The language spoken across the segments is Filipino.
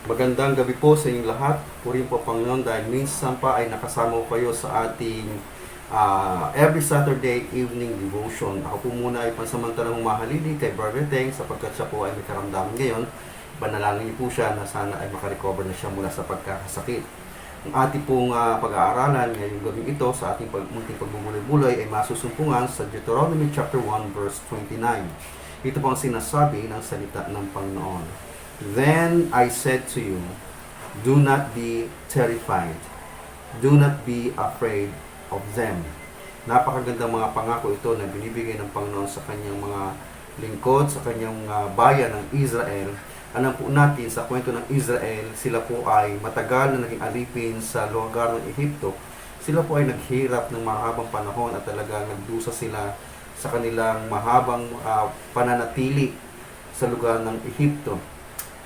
Magandang gabi po sa inyong lahat. Purihin po Panginoon dahil minsan pa ay nakasama ko kayo sa ating every Saturday evening devotion. Ako po muna ay pansamantalang humahalili kay Brother Teng sapagkat siya po ay may karamdaman ngayon. Panalangin niyo po siya na sana ay makarecover na siya mula sa pagkakasakit. Ang ating pong pag-aaralan ngayong gabing ito sa ating munting pagbubulay-bulay ay masusumpungan sa Deuteronomy chapter 1 verse 29. Ito po ang sinasabi ng salita ng Panginoon. Then I said to you, do not be terrified. Do not be afraid of them. Napakagandang mga pangako ito na binibigay ng Panginoon sa kanyang mga lingkod, sa kanyang bayan ng Israel. Alam po natin sa kwento ng Israel, sila po ay matagal na naging alipin sa lugar ng Ehipto. Sila po ay naghirap ng mahabang panahon at talagang nagdusa sila sa kanilang mahabang pananatili sa lugar ng Ehipto.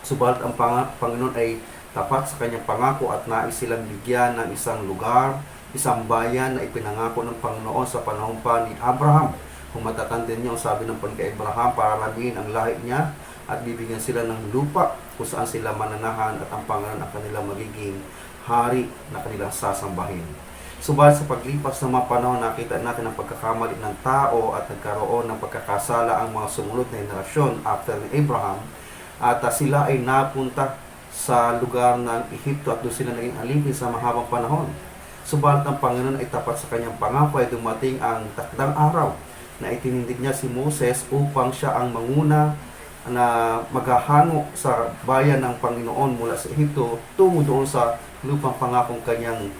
Subalit ang Panginoon ay tapat sa kanyang pangako at nais silang bigyan ng isang lugar, isang bayan na ipinangako ng Panginoon sa panahon pa ni Abraham. Kung matatandaan niyo, sabi ng Panginoon kay Abraham, pararamihin ang lahi niya at bibigyan sila ng lupa kung saan sila mananahan at ang Panginoon ang kanilang magiging hari na kanilang sasambahin. Subalit sa paglipas ng mga panahon, nakita natin ang pagkakamali ng tao at nagkaroon ng pagkakasala ang mga sumunod na henerasyon after ni Abraham at sila ay napunta sa lugar ng Ehipto at doon sila naging alipin sa mahabang panahon. Subalit ang Panginoon ay tapat sa kanyang pangako ay dumating ang takdang araw na itinindig niya si Moses upang siya ang manguna na maghahango sa bayan ng Panginoon mula sa Ehipto tungo doon sa lupang pangakong kanyang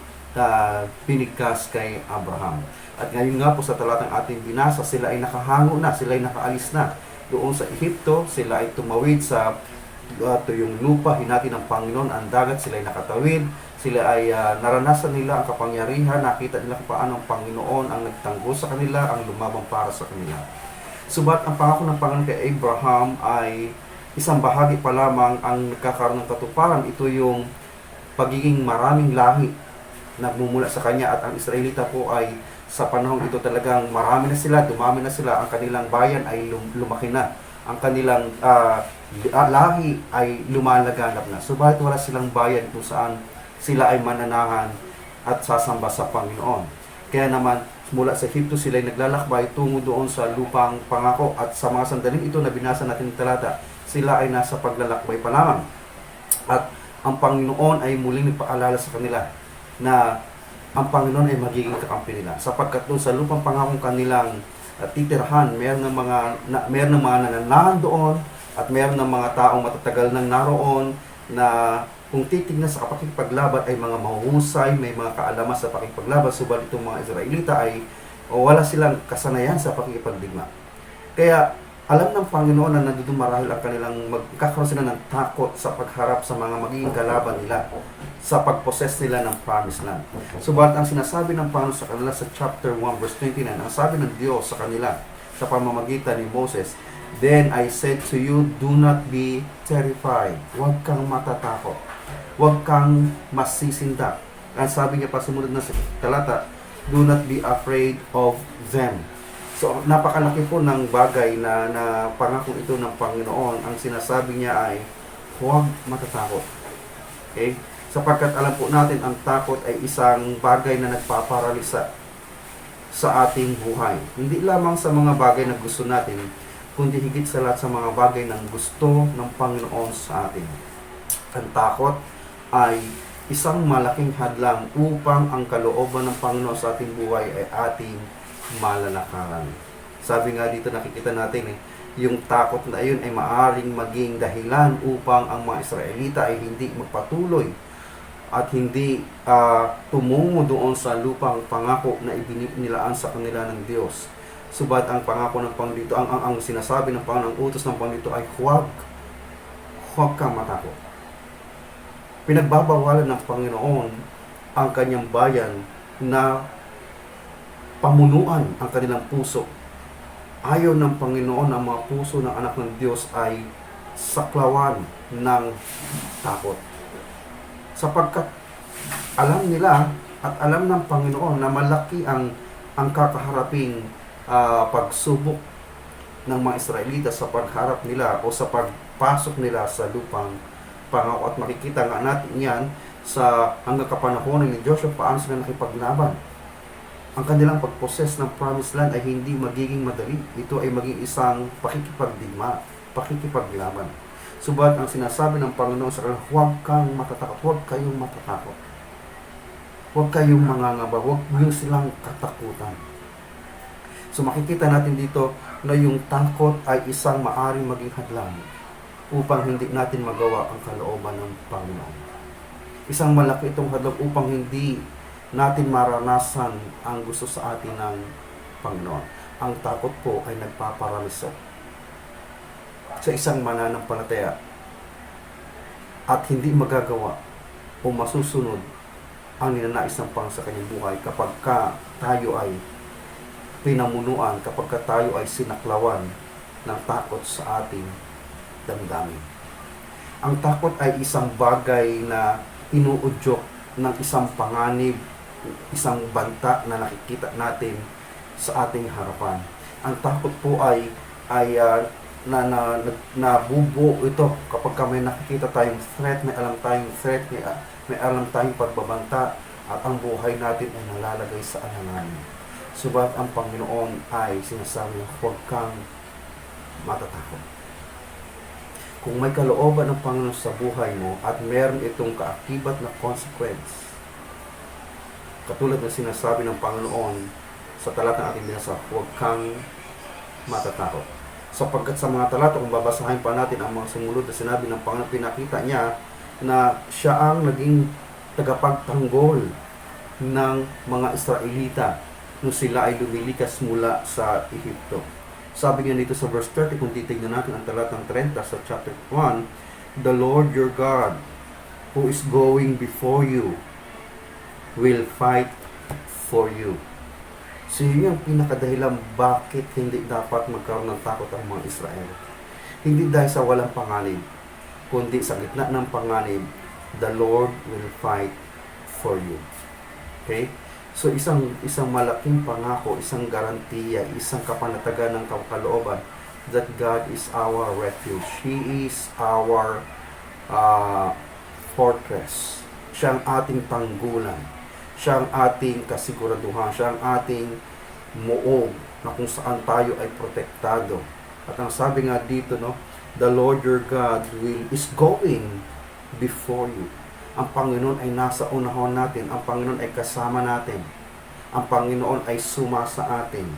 pinigkas kay Abraham. At ngayon nga po sa talatang ating binasa, sila ay nakahango na, sila ay nakaalis na doon sa Ehipto, sila ay tumawid sa yung lupa hinati ng Panginoon, ang dagat, sila ay nakatawid, sila ay naranasan nila ang kapangyarihan, nakita nila kung paano ang Panginoon ang nagtanggol sa kanila, ang lumabang para sa kanila. Subat ang pangako ng Panginoon kay Abraham ay isang bahagi pa lamang ang nagkakaroon ng katuparan. Ito yung pagiging maraming lahi na bumula sa kanya at ang Israelita po ay sa panahon ito talagang marami na sila, dumami na sila, ang kanilang bayan ay lumaki na, ang kanilang lahi ay lumalaganap na. Subalit wala silang bayan kung saan sila ay mananahan at sasamba sa Panginoon. Kaya naman mula sa Ehipto sila ay naglalakbay tungo doon sa lupang pangako at sa mga sandaling ito na binasa natin ng talata, sila ay nasa paglalakbay pa lamang. At ang Panginoon ay muling nagpaalala sa kanila na ang Panginoon ay magiging kakampi nila sapagkat doon sa lupang pangakong kanilang titirhan, meron ng mga nananahan doon at meron ng mga taong matatagal nang naroon na kung titignan sa pakikipaglaban ay mga mahuhusay, may mga kaalaman sa pakikipaglaban, subalit itong mga Israelita ay wala silang kasanayan sa pakikipagdigma. Kaya alam ng Panginoon na nandun marahil ang kanilang magkakaroon sila ng takot sa pagharap sa mga magiging kalaban nila sa pagposes nila ng promised land. Subalit ang sinasabi ng Panginoon sa kanila sa chapter 1 verse 29, ang sabi ng Diyos sa kanila sa pamamagitan ni Moses, then I said to you, do not be terrified. Huwag kang matatakot. Huwag kang masisindak. Ang sabi niya pa sumunod na sa talata, do not be afraid of them. So, napakalaki po ng bagay na pangako ito ng Panginoon. Ang sinasabi niya ay, huwag matatakot. Okay? Sapagkat alam po natin, ang takot ay isang bagay na nagpaparalisa sa ating buhay. Hindi lamang sa mga bagay na gusto natin, kundi higit sa lahat sa mga bagay ng gusto ng Panginoon sa atin. Ang takot ay isang malaking hadlang upang ang kalooban ng Panginoon sa ating buhay ay ating malalakaran. Sabi nga dito, nakikita natin yung takot na iyon ay maaring maging dahilan upang ang mga Israelita ay hindi magpatuloy at hindi tumungo doon sa lupang pangako na ibinilaan sa kanila ng Diyos. Subat ang pangako ng Panginoon dito, ang sinasabi ng Panginoon, ang utos ng Panginoon dito ay huwag kang matakot. Pinagbabawalan ng Panginoon ang kanyang bayan na pamunuan ang kanilang puso. Ayaw ng Panginoon ang mga puso ng anak ng Diyos ay saklawan ng takot. Sapagkat alam nila at alam ng Panginoon na malaki ang kakaharaping pagsubok ng mga Israelita sa pagharap nila o sa pagpasok nila sa lupang pangako at makikita nga natin yan sa hanggang kapanahonan ni Joshua paano sila nakipaglaban. Ang kanilang pag-possess ng promised land ay hindi magiging madali. Ito ay maging isang pakikipagdigma, pakikipaglaban. Subalit ang sinasabi ng Panginoon sa kanila, huwag kang matatakot, huwag kayong matatakot. Huwag kayong mangangamba, huwag niyo silang katakutan. So makikita natin dito na yung takot ay isang maaring maging hadlang upang hindi natin magawa ang kalooban ng Panginoon. Isang malaki itong hadlang upang hindi natin maranasan ang gusto sa atin ng Panginoon. Ang takot po ay nagpaparaliso sa isang mananampalataya at hindi magagawa o masusunod ang ninanais ng Panginoon sa kanyang buhay kapag tayo ay pinamunuan, kapag tayo ay sinaklawan ng takot sa ating damdamin. Ang takot ay isang bagay na inuudyok ng isang panganib, isang banta na nakikita natin sa ating harapan. Ang takot po ay nabubuo ito kapag may nakikita tayong threat, may alam tayong threat, may alam tayong pagbabanta at ang buhay natin ay nalalagay sa alanganin. Subalit ang Panginoon ay sinasabi, huwag kang matatakot. Kung may kalooban ng Panginoon sa buhay mo at meron itong kaakibat na consequence, katulad ng sinasabi ng Panginoon sa talata ng ating binasa, huwag kang matatakot. Sapagkat sa mga talata, kung babasahin pa natin ang mga sumunod na sinabi ng Panginoon, pinakita niya na siya ang naging tagapagtanggol ng mga Israelita nung sila ay lumilikas mula sa Ehipto. Sabi niya dito sa verse 30, kung titignan natin ang talatang 30 sa chapter 1, the Lord your God, who is going before you, will fight for you. So yun yung pinakadahilan bakit hindi dapat magkaroon ng takot ang mga Israel. Hindi dahil sa walang panganib, kundi sa gitna ng panganib, the Lord will fight for you. Okay? So isang malaking pangako, isang garantiya, isang kapanatagan ng kalooban that God is our refuge. He is our fortress. Siya ang ating tanggulan. Siya ang ating kasiguraduhan. Siya ang ating muog na kung saan tayo ay protektado. At ang sabi nga dito, no, the Lord your God is going before you. Ang Panginoon ay nasa unahon natin. Ang Panginoon ay kasama natin. Ang Panginoon ay suma sa atin.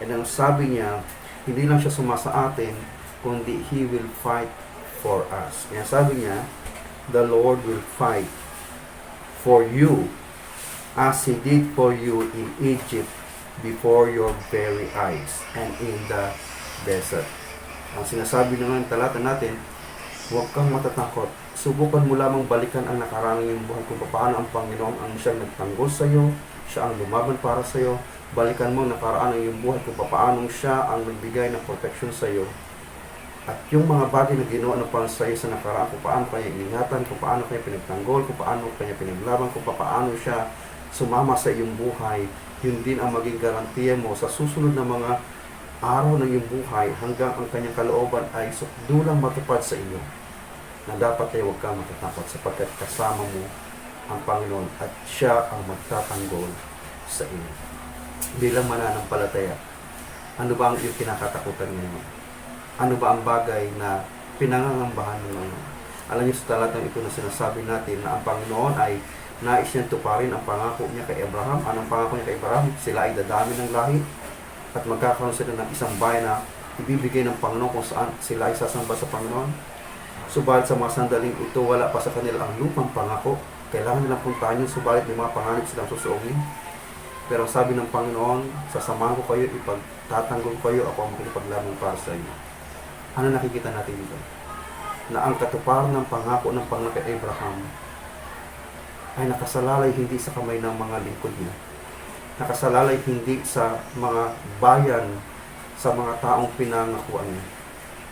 And ang sabi niya, hindi lang siya suma sa atin, kundi He will fight for us. Kaya sabi niya, the Lord will fight for you as He did for you in Egypt before your very eyes and in the desert. Ang sinasabi naman ng talata natin, huwag kang matatakot. Subukan mo lamang balikan ang nakaraan ng buhay kung paano ang Panginoon ang siyang nagtanggol sa iyo, siya ang lumaban para sa iyo. Balikan mo ang nakaraan ng iyong buhay kung paano siya ang nagbigay ng protection sa iyo. At yung mga bagay na ginawa ng Panginoon sa iyo sa nakaraan, kung paano kanya iningatan, kung paano kanya pinagtanggol, kung paano kanya pinaglaban, kung paano siya sumama sa iyong buhay, yun din ang maging garantiya mo sa susunod na mga araw ng iyong buhay hanggang ang kanyang kalooban ay dulang matupad sa iyo, na dapat ay huwag kang matatakot sapagkat kasama mo ang Panginoon at siya ang magtatanggol sa iyo. Bilang mananampalataya, ano ba ang iyong kinakatakutan ngayon? Ano ba ang bagay na pinangangambahan mo ngayon? Alam niyo sa talatang ito na sinasabi natin na ang Panginoon ay nais niyang tuparin ang pangako niya kay Abraham. Anong pangako niya kay Abraham? Sila ay dadami ng lahi at magkakaroon sila ng isang bayan na ibibigay ng Panginoon kung saan sila ay sasamba sa Panginoon. Subalit sa mga sandaling ito, wala pa sa kanila ang lupang pangako. Kailangan nilang puntahan yun, subalit may mga panganib silang susuungin. Pero sabi ng Panginoon, sasamahan ko kayo, ipagtatanggol ko kayo, ako ang makikipaglaban para sa iyo. Ano nakikita natin dito? Na ang katuparan ng pangako ng Panginoon kay Abraham ay nakasalalay hindi sa kamay ng mga lingkod niya. Nakasalalay hindi sa mga bayan, sa mga taong pinangakuan niya.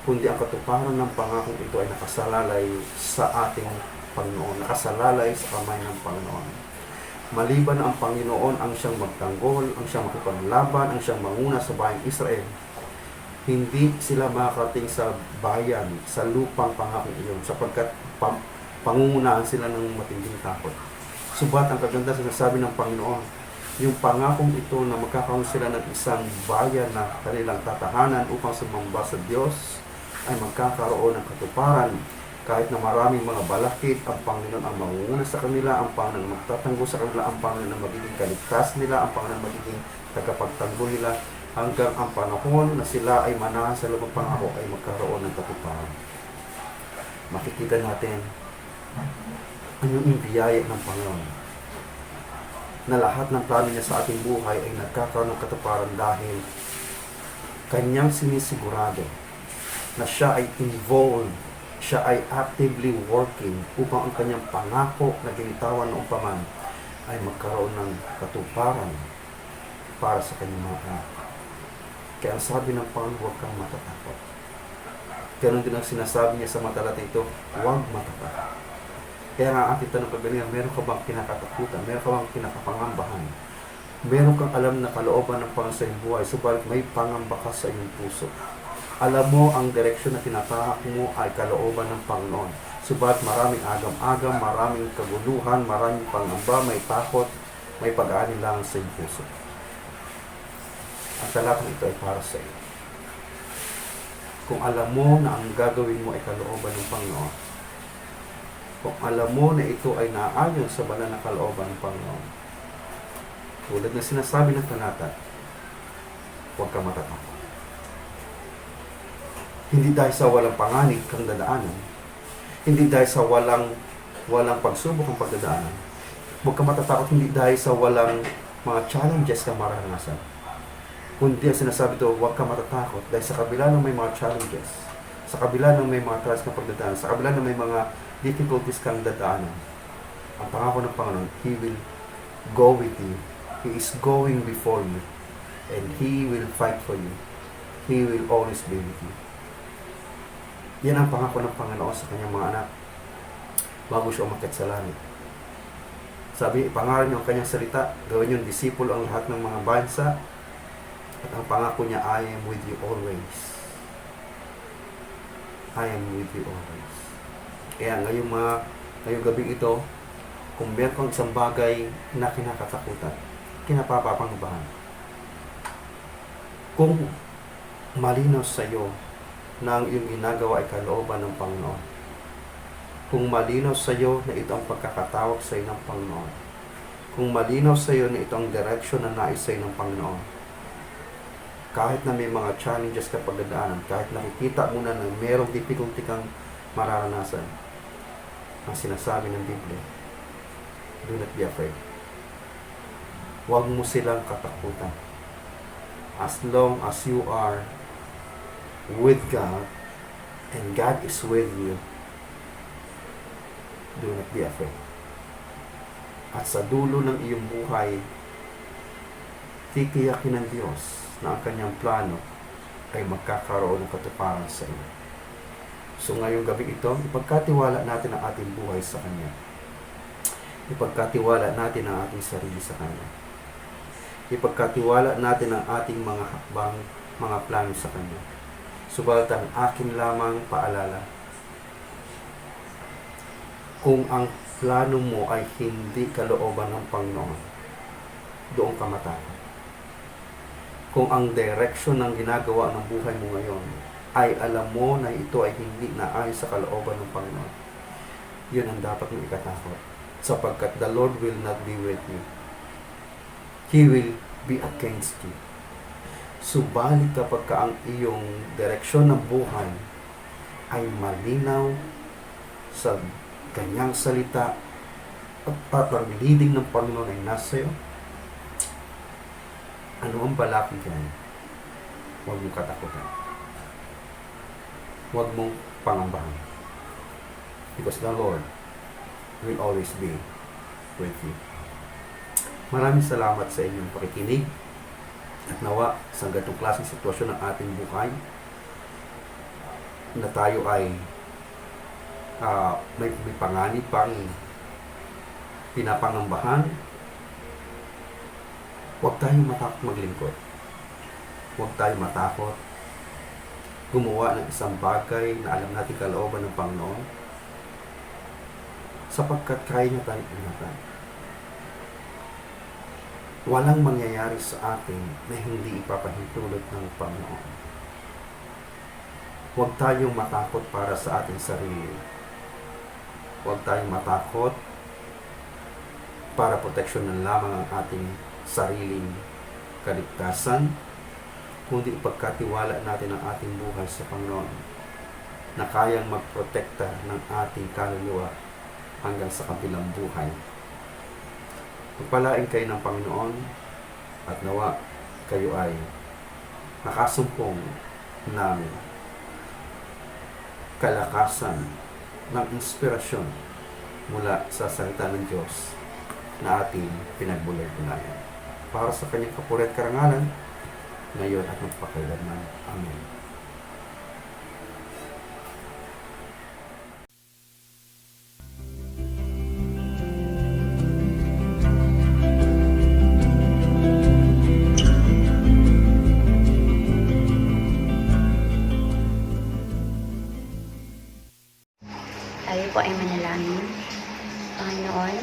Kundi ang katuparan ng pangakong ito ay nakasalalay sa ating Panginoon. Nakasalalay sa kamay ng Panginoon. Maliban na ang Panginoon ang siyang magtanggol, ang siyang makipaglaban, ang siyang manguna sa bayang Israel, hindi sila makakarating sa bayan, sa lupang pangakong iyon, sapagkat Pangungunahan sila ng matinding takot. Subat ang kaganda sinasabi ng Panginoon, yung pangakong ito na magkakaroon sila ng isang bayan na kanilang tatahanan upang sumamba sa Diyos ay magkakaroon ng katuparan. Kahit na maraming mga balakid, ang Panginoon ang mangunguna sa kanila, ang Panginoon ang magtatanggol sa kanila, ang Panginoon ang magiging kaligtas nila, ang Panginoon ang magiging tagapagtanggol nila, hanggang ang panahon na sila ay manahan sa loob ng pangako ay magkaroon ng katuparan. Makikita natin ano yung biyaya ng Panginoon na lahat ng plano niya sa ating buhay ay nagkakaroon ng katuparan dahil kanyang sinisigurado na siya ay involved, siya ay actively working upang ang kanyang pangako na binitawan noong paman ay magkaroon ng katuparan para sa kanyang mga anak. Kaya ang sabi ng Panginoon, huwag kang matatakot. Ganon din ang sinasabi niya sa mga talata ito, huwag matatakot. Kaya nga ating tanong kagalingan, meron ka bang kinakatakutan? Meron ka bang kinakapangambahan? Meron kang alam na kalooban ng Panginoon sa iyong buhay, subalit may pangamba ka sa iyong puso. Alam mo ang direksyon na tinatahak mo ay kalooban ng Panginoon. Subalit maraming agam-agam, maraming kaguluhan, maraming pangamba, may takot, may pag-aanilangan sa iyong puso. Ang talatang ito ay para sa iyo. Kung alam mo na ang gagawin mo ay kalooban ng Panginoon, kung alam mo na ito ay naayon sa banal na kalooban ng Panginoon, tulad na sinasabi ng talata, huwag ka matatakot. Hindi dahil sa walang panganib kang dadaanan, hindi dahil sa walang pagsubok ang pagdadaanan, huwag ka matatakot hindi dahil sa walang mga challenges kang maranasan, kundi ang sinasabi ito, huwag ka matatakot dahil sa kabila ng may mga challenges, sa kabila ng may mga trials kang pagdadaanan, sa kabila ng may mga difficulties kang dadaanan, ang pangako ng Panginoon, He will go with you. He is going before you. And He will fight for you. He will always be with you. Yan ang pangako ng Panginoon sa kanyang mga anak bago siya umakyat sa langit. Sabi, ipangaral niyo ang kanyang salita, gawin niyong disipulo ang lahat ng mga bansa, at ang pangako niya, I am with you always. I am with you always. Kaya ngayong gabing ito, kung meron kang isang bagay na kinakatakutan, kinapapapangbahan, kung malinaw sa iyo na ang iyong ginagawa ay kalooban ng Panginoon, kung malinaw sa iyo na ito ang pagkakatawag sa iyo ng Panginoon, kung malinaw sa iyo na ito ang direksyon na nais sa iyo ng Panginoon, kahit na may mga challenges ka pagdadaanan, kahit nakikita mo na merong difficulty kang mararanasan, ang sinasabi ng Biblia, do not be afraid. Huwag mo silang katakutan. As long as you are with God and God is with you, do not be afraid. At sa dulo ng iyong buhay, titiyakin ng Diyos na ang kanyang plano ay magkakaroon ng katuparan sa iyo. So ngayong gabi ito, ipagkatiwala natin ang ating buhay sa Kanya. Ipagkatiwala natin ang ating sarili sa Kanya. Ipagkatiwala natin ang ating mga hakbang, mga plano sa Kanya. Subalit ang akin lamang paalala, kung ang plano mo ay hindi kalooban ng Panginoon, doon ka matakot. Kung ang direksyon ng ginagawa ng buhay mo ngayon ay alam mo na ito ay hindi naayon sa kalooban ng Panginoon, yun ang dapat mong ikatakot. Sapagkat the Lord will not be with you. He will be against you. Subalit kapag ka ang iyong direksyon ng buhay ay malinaw sa kanyang salita at ang leading ng Panginoon ay nasa iyo, ano ang balakid yan? Huwag mong katakutan. Huwag mong pangambahan. Because the Lord will always be with you. Maraming salamat sa inyong pakikinig at nawa sa ganitong klaseng sitwasyon ng ating buhay na tayo ay may panganib pang pinapangambahan. Huwag tayong matakot maglingkod. Huwag tayong matakot gumawa ng isang bagay na alam natin kalooban ng Panginoon. sapagkat kaya niya tayong ingatan. Walang mangyayari sa atin na hindi ipapahintulot ng Panginoon. Huwag tayong matakot para sa ating sarili. Huwag tayong matakot para proteksyonan lamang ang ating sariling kaligtasan, kundi ipagkatiwala natin ang ating buhay sa Panginoon na kayang magprotekta ng ating kaluluwa hanggang sa kabilang buhay. Pagpalain kayo ng Panginoon at nawa kayo ay nakasumpong ng kalakasan, ng inspirasyon mula sa salita ng Diyos na ating pinagbulay-bulayan. Para sa kanyang kapuri at karangalan, ngayon at magpakailanman. Amen. Tayo po ay manalangin. Panginoon,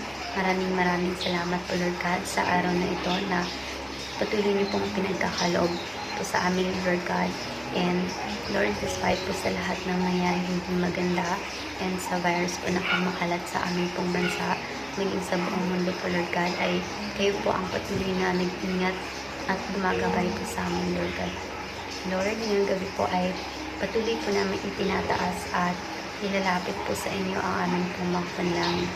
maraming salamat po Lord God sa araw na ito na patuloy niyo pong pinagkakaloob po sa amin Lord God. And Lord, despite po sa lahat ng nangyari hindi maganda and sa virus po na kumakalat sa aming pong bansa, maging sa buong mundo po Lord God, ay kayo po ang patuloy na nag-ingat at gumagabay po sa amin Lord God. Lord, ngayong gabi po ay patuloy po namin itinataas at nilalapit po sa inyo ang aming pong mga panalangin.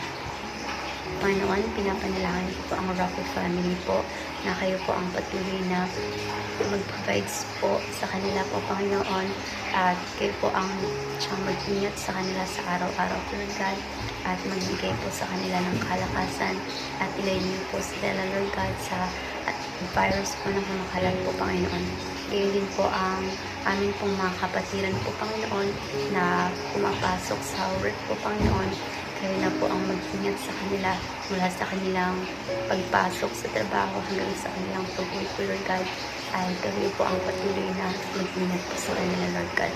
Panginoon, pinapanalangin ko po ang Rocket family po na kayo po ang patuloy na mag-provides po sa kanila po, Panginoon, at kayo po ang siyang mag-ingat sa kanila sa araw-araw, Lord God, at magbigay po sa kanila ng kalakasan at ilayin niyo po sila, Lord God, sa virus po na kumakalat po, Panginoon. Gayon din po ang amin pong mga kapatiran po, Panginoon, na pumapasok sa work po, Panginoon. Kayo na po ang mag-ingat sa kanila mula sa kanilang pagpasok sa trabaho hanggang sa kanilang pag-uwi po, Lord God. Ay kayo po ang patuloy na mag-ingat po sa kanila, Lord God.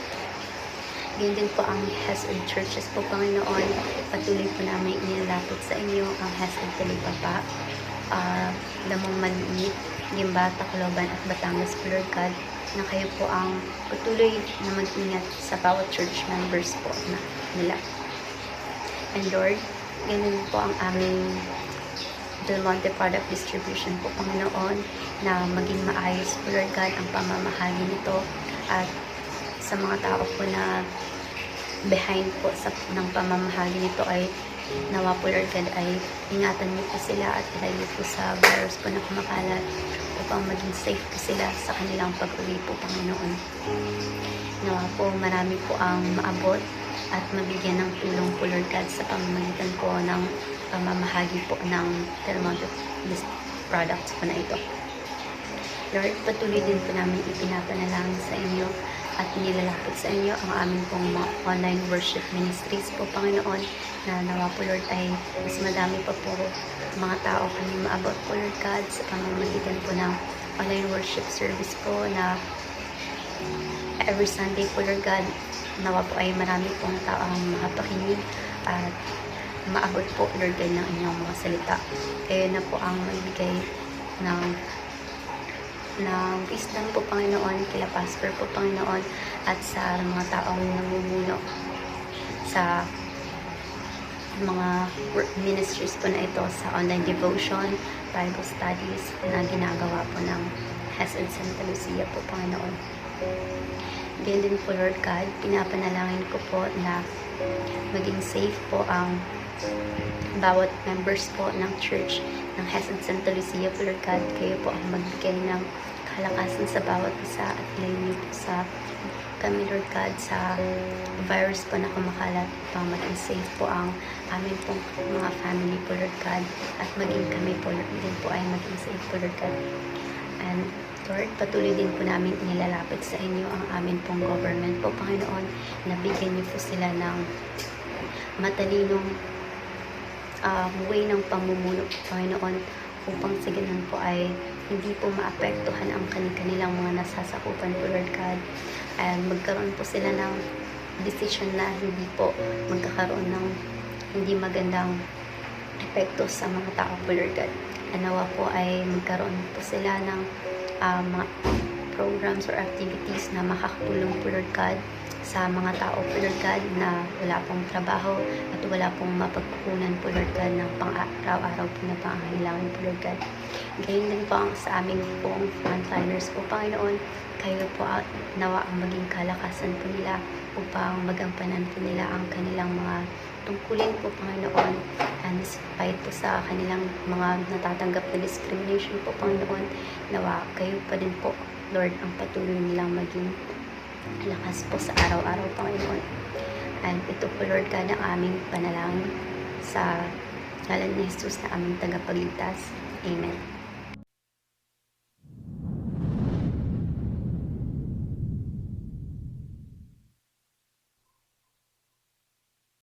Gayon din po ang Hesed Churches po, Panginoon. Patuloy po namin inilalapit sa inyo ang Hesed Talipapa, Lamang Maliit, Gimba, Tacloban at Batangas po, Lord God, na kayo po ang patuloy na mag-ingat sa bawat church members po na nila. And Lord, ganun po ang aming Del Monte Product Distribution po, Panginoon, na maging maayos po, Lord God, ang pamamahagi nito at sa mga tao po na behind po ng pamamahagi nito ay nawa po, Lord God, ay ingatan niyo po sila at ilayo po sa virus po na kumakalat upang maging safe po sila sa kanilang pag-uwi po, Panginoon. Nawa po, marami po ang maabot at mabigyan ng tulong po, Lord God, sa pamamagitan po ng pamamahagi po ng Del Monte products po na ito. Lord, patuloy din po namin ipinapanalangin sa inyo at nilalapit sa inyo ang aming pong mga online worship ministries po, Panginoon, na nawa po, Lord, ay mas madami pa po mga tao kami maabot po, Lord God, sa pamamagitan po ng online worship service po na every Sunday po, Lord God. Nawa po ay marami pong tao ang makapakinig at maabot po, Lord God, ng inyong mga salita. Kayo na po ang magbigay ng wisdom po, Panginoon, kila pastor po, Panginoon, at sa mga taong namumuno sa mga work ministries po na ito sa online devotion, Bible studies na ginagawa po ng Hesed Santa Lucia po, Panginoon. Ganyan din po, Lord God, pinapanalangin ko po na maging safe po ang bawat members po ng church ng Hesed Santa Lucia po, Lord God. Kayo po ang magbigay ng kalakasan sa bawat isa at ilayin niyo po sa kami, Lord God, sa virus po na kumakalat upang maging safe po ang aming pong mga family po, Lord God, at maging kami po, Lord, din po ay maging safe po, Lord God. And Lord, patuloy din po namin inilalapit sa inyo ang amin pong government po, Panginoon, na bigyan niyo po sila ng matalinong way ng pamumuno po, Panginoon, upang sa ganun po ay hindi po maapektuhan ang kanilang mga nasasakupan po, Lord God. And magkaroon po sila ng decision na hindi po magkakaroon ng hindi magandang epekto sa mga tao po, Lord God. Nawa po ay magkaroon po sila ng mga programs or activities na makakatulong po, Lord God, sa mga tao po, Lord God, na wala pong trabaho at wala pong mapagkukunan po, Lord God, ng pang-araw-araw po na pangangailangan po, Lord God. Gayon din po ang sa aming pong frontliners po, Panginoon. Kayo po nawa ang maging kalakasan po nila upang magampanan po nila ang kanilang mga tungkulin po, Panginoon. And despite po sa kanilang mga natatanggap na discrimination po, Panginoon, nawa kayo pa din po, Lord, ang patuloy nilang maging lakas po sa araw-araw, Panginoon. And ito po, Lord God, ang aming panalangin sa ngalan ni Jesus na aming tagapagligtas. Amen.